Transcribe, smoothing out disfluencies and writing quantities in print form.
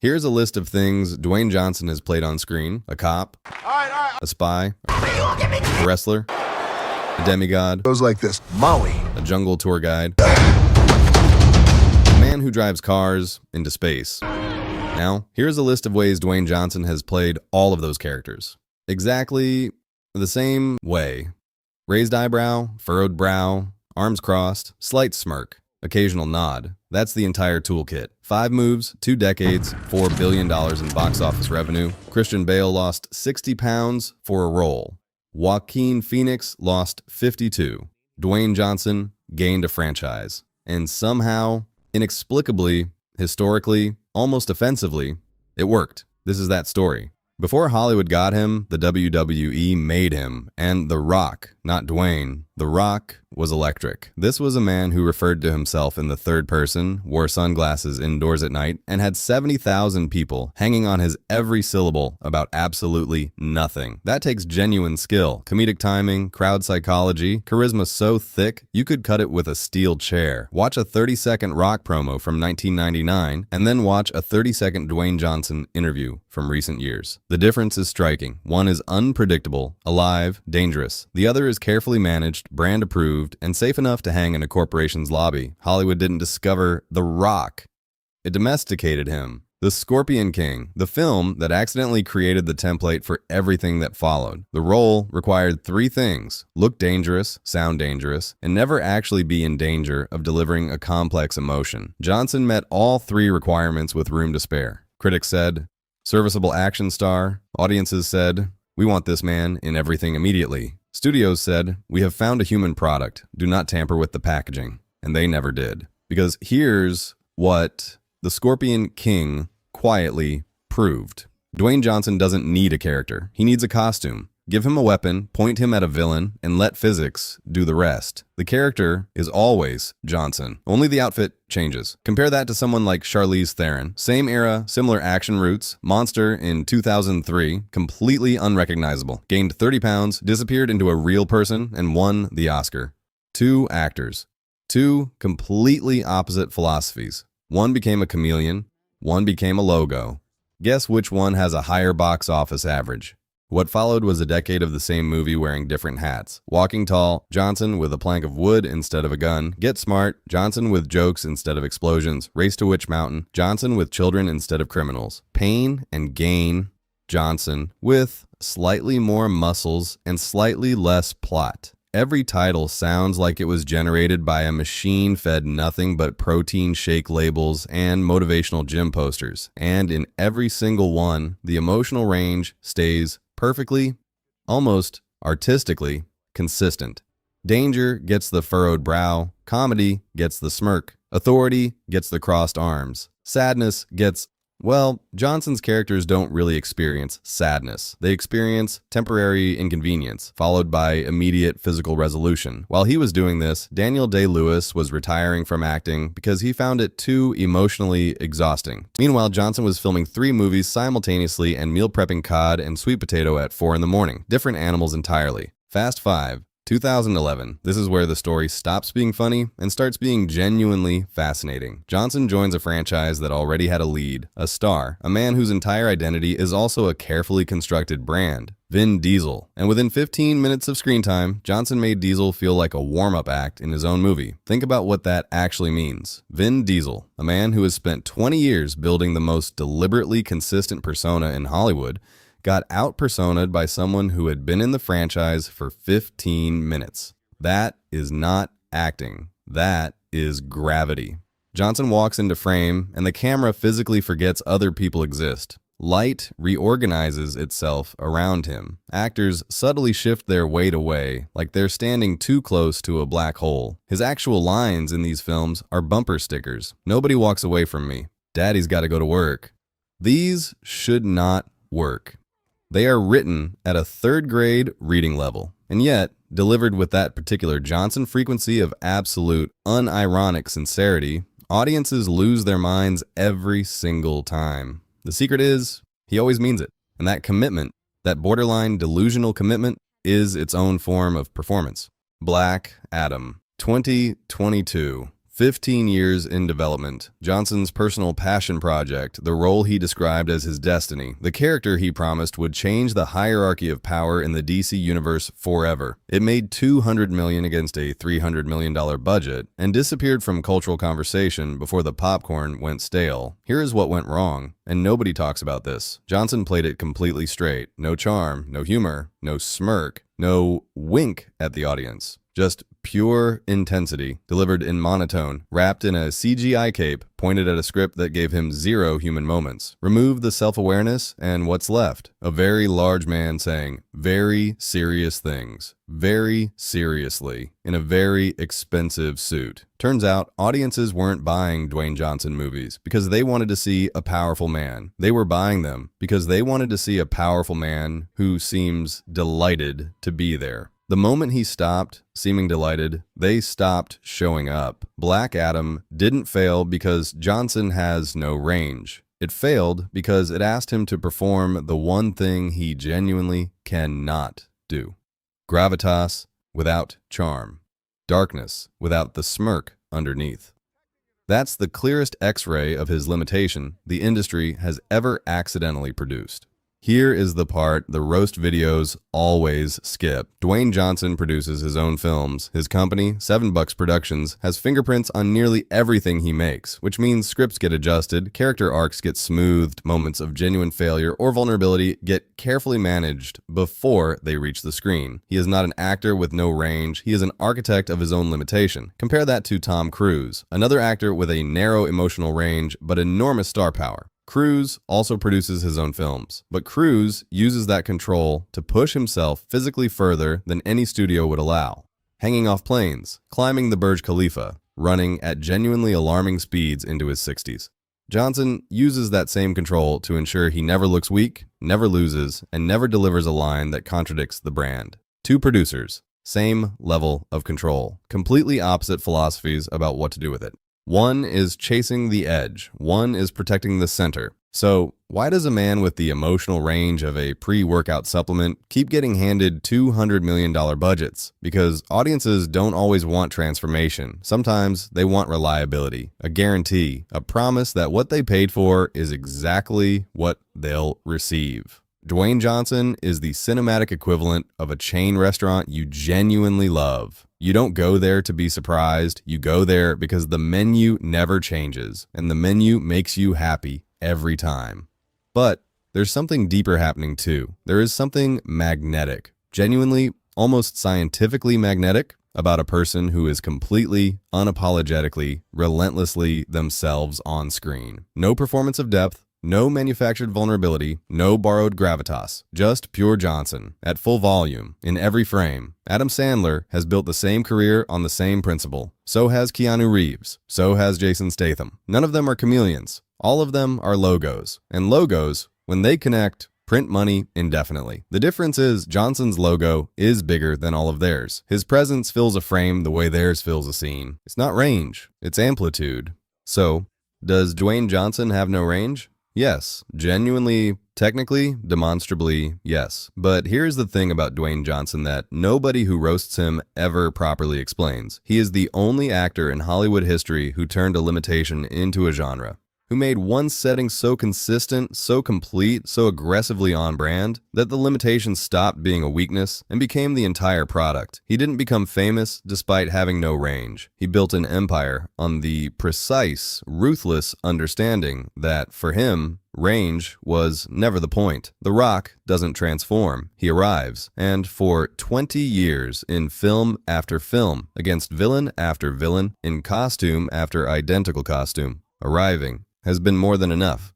Here's a list of things Dwayne Johnson has played on screen: a cop, a spy, a wrestler, a demigod, Goes like this. Maui. a jungle tour guide, a man who drives cars into space. Now, here's a list of ways Dwayne Johnson has played all of those characters. Exactly the same way. Raised eyebrow, furrowed brow, arms crossed, slight smirk, occasional nod. That's the entire toolkit. 5 moves, 2 decades, $4 billion in box office revenue. Christian Bale lost 60 pounds for a role. Joaquin Phoenix lost 52. Dwayne Johnson gained a franchise. And somehow, inexplicably, historically, almost offensively, it worked. This is that story. Before Hollywood got him, the WWE made him, and The Rock, not Dwayne, The Rock was electric. This was a man who referred to himself in the third person, wore sunglasses indoors at night, and had 70,000 people hanging on his every syllable about absolutely nothing. That takes genuine skill, comedic timing, crowd psychology, charisma so thick you could cut it with a steel chair. Watch a 30-second Rock promo from 1999, and then watch a 30-second Dwayne Johnson interview from recent years. The difference is striking. One is unpredictable, alive, dangerous. The other is carefully managed, brand approved, and safe enough to hang in a corporation's lobby. Hollywood didn't discover The Rock. It domesticated him. The Scorpion King, the film that accidentally created the template for everything that followed. The role required 3 things: look dangerous, sound dangerous, and never actually be in danger of delivering a complex emotion. Johnson met all 3 requirements with room to spare. Critics said, serviceable action star. Audiences said, we want this man in everything immediately. Studios said, we have found a human product. Do not tamper with the packaging. And they never did. Because here's what the Scorpion King quietly proved. Dwayne Johnson doesn't need a character. He needs a costume. Give him a weapon, point him at a villain, and let physics do the rest. The character is always Johnson. Only the outfit changes. Compare that to someone like Charlize Theron. Same era, similar action roots. Monster in 2003, completely unrecognizable. Gained 30 pounds, disappeared into a real person, and won the Oscar. 2 actors. 2 completely opposite philosophies. One became a chameleon, one became a logo. Guess which one has a higher box office average? What followed was a decade of the same movie wearing different hats. Walking Tall, Johnson with a plank of wood instead of a gun. Get Smart, Johnson with jokes instead of explosions. Race to Witch Mountain, Johnson with children instead of criminals. Pain and Gain, Johnson with slightly more muscles and slightly less plot. Every title sounds like it was generated by a machine fed nothing but protein shake labels and motivational gym posters. And in every single one, the emotional range stays perfectly, almost artistically, consistent. Danger gets the furrowed brow, comedy gets the smirk, authority gets the crossed arms, sadness gets, well, Johnson's characters don't really experience sadness. They experience temporary inconvenience, followed by immediate physical resolution. While he was doing this, Daniel Day-Lewis was retiring from acting because he found it too emotionally exhausting. Meanwhile, Johnson was filming 3 movies simultaneously and meal prepping cod and sweet potato at 4 in the morning. Different animals entirely. Fast 5. 2011. This is where the story stops being funny and starts being genuinely fascinating. Johnson joins a franchise that already had a lead, a star, a man whose entire identity is also a carefully constructed brand. Vin Diesel. And within 15 minutes of screen time, Johnson made Diesel feel like a warm-up act in his own movie. Think about what that actually means. Vin Diesel, a man who has spent 20 years building the most deliberately consistent persona in Hollywood, got out-personaed by someone who had been in the franchise for 15 minutes. That is not acting. That is gravity. Johnson walks into frame, and the camera physically forgets other people exist. Light reorganizes itself around him. Actors subtly shift their weight away, like they're standing too close to a black hole. His actual lines in these films are bumper stickers. Nobody walks away from me. Daddy's got to go to work. These should not work. They are written at a 3rd grade reading level, and yet delivered with that particular Johnson frequency of absolute, unironic sincerity, audiences lose their minds every single time. The secret is, he always means it, and that commitment, that borderline delusional commitment, is its own form of performance. Black Adam, 2022. 15 years in development, Johnson's personal passion project, the role he described as his destiny, the character he promised would change the hierarchy of power in the DC universe forever. It made $200 million against a $300 million budget and disappeared from cultural conversation before the popcorn went stale. Here is what went wrong, and nobody talks about this. Johnson played it completely straight. No charm, no humor, no smirk, no wink at the audience. Just pure intensity, delivered in monotone, wrapped in a CGI cape, pointed at a script that gave him zero human moments. Remove the self-awareness, and what's left? A very large man saying very serious things, very seriously, in a very expensive suit. Turns out, audiences weren't buying Dwayne Johnson movies because they wanted to see a powerful man. They were buying them because they wanted to see a powerful man who seems delighted to be there. The moment he stopped seeming delighted, they stopped showing up. Black Adam didn't fail because Johnson has no range. It failed because it asked him to perform the one thing he genuinely cannot do. Gravitas without charm. Darkness without the smirk underneath. That's the clearest X-ray of his limitation the industry has ever accidentally produced. Here is the part the roast videos always skip. Dwayne Johnson produces his own films. His company, $7 Productions, has fingerprints on nearly everything he makes, which means scripts get adjusted, character arcs get smoothed, moments of genuine failure or vulnerability get carefully managed before they reach the screen. He is not an actor with no range. He is an architect of his own limitation. Compare that to Tom Cruise, another actor with a narrow emotional range but enormous star power. Cruise also produces his own films, but Cruise uses that control to push himself physically further than any studio would allow. Hanging off planes, climbing the Burj Khalifa, running at genuinely alarming speeds into his 60s. Johnson uses that same control to ensure he never looks weak, never loses, and never delivers a line that contradicts the brand. Two producers, same level of control, completely opposite philosophies about what to do with it. One is chasing the edge, one is protecting the center. So, why does a man with the emotional range of a pre-workout supplement keep getting handed $200 million budgets? Because audiences don't always want transformation. Sometimes they want reliability, a guarantee, a promise that what they paid for is exactly what they'll receive. Dwayne Johnson is the cinematic equivalent of a chain restaurant you genuinely love. You don't go there to be surprised, you go there because the menu never changes, and the menu makes you happy every time. But there's something deeper happening too. There is something magnetic, genuinely, almost scientifically magnetic, about a person who is completely, unapologetically, relentlessly themselves on screen. No performance of depth, no manufactured vulnerability, no borrowed gravitas, just pure Johnson, at full volume, in every frame. Adam Sandler has built the same career on the same principle. So has Keanu Reeves. So has Jason Statham. None of them are chameleons. All of them are logos. And logos, when they connect, print money indefinitely. The difference is Johnson's logo is bigger than all of theirs. His presence fills a frame the way theirs fills a scene. It's not range, it's amplitude. So, does Dwayne Johnson have no range? Yes, genuinely, technically, demonstrably, yes. But here's the thing about Dwayne Johnson that nobody who roasts him ever properly explains. He is the only actor in Hollywood history who turned a limitation into a genre, who made one setting so consistent, so complete, so aggressively on brand, that the limitation stopped being a weakness and became the entire product. He didn't become famous despite having no range. He built an empire on the precise, ruthless understanding that, for him, range was never the point. The Rock doesn't transform, he arrives. And for 20 years, in film after film, against villain after villain, in costume after identical costume, arriving has been more than enough.